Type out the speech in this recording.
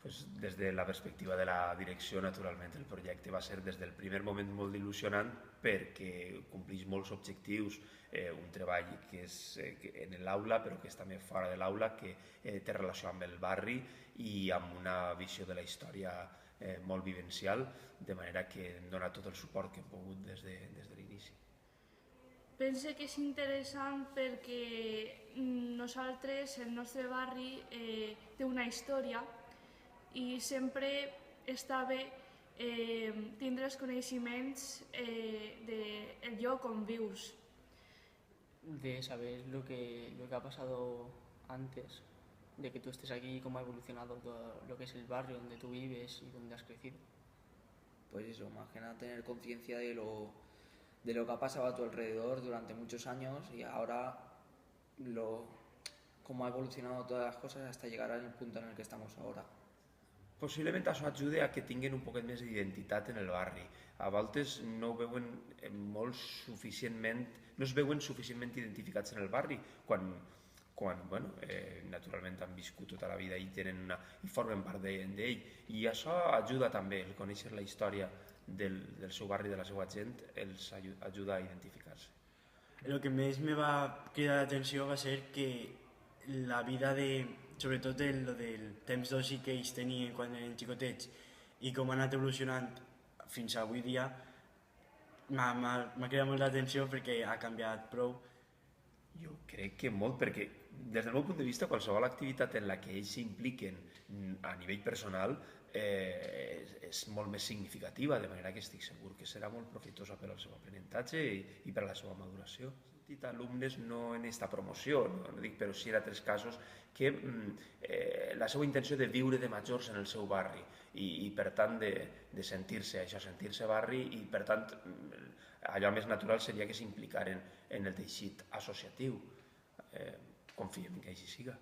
Pues des de la perspectiva de la direcció, naturalment, el projecte va ser des del primer moment molt il·lusionant perquè compleix molts objectius, un treball que és en l'aula però que és també fora de l'aula, que té relació amb el barri i amb una visió de la història molt vivencial, de manera que em dona tot el suport que hem pogut des de l'inici. Pense que és interessant perquè nosaltres, el nostre barri, té una història i sempre està bé tindre els coneixements del lloc on vius. De saber lo que ha pasado antes, de que tú estés aquí, cómo ha evolucionado todo lo que es el barrio donde tú vives y donde has crecido. Pues eso, más que nada tener conciencia de lo que ha pasado a tu alrededor durante muchos años y ahora cómo ha evolucionado todas las cosas hasta llegar al punto en el que estamos ahora. Possiblement això ajuda a que tinguin un poquet més d'identitat en el barri. A voltes no veuen no es veuen suficientment identificats en el barri quan bueno, naturalment han viscut tota la vida i formen part d'ell. I això ajuda també, el conèixer la història del seu barri, de la seva gent, els ajuda a identificar-se. El que més me va cridar l'atenció va ser que la vida sobretot del temps d'oci que ells tenien quan eren xicotets i com ha anat evolucionant fins avui dia m'ha cridat molt l'atenció perquè ha canviat prou. Jo crec que molt, perquè des del meu punt de vista qualsevol activitat en la que ells s'impliquen a nivell personal és molt més significativa, de manera que estic segur que serà molt profitosa per al seu aprenentatge i per a la seva maduració. He sentit alumnes, no en aquesta promoció, no dic, però sí en altres casos, que la seva intenció de viure de majors en el seu barri i per tant de sentir-se això, sentir-se barri i per tant allò més natural seria que s'implicaren en el teixit associatiu. Confiem que així siga.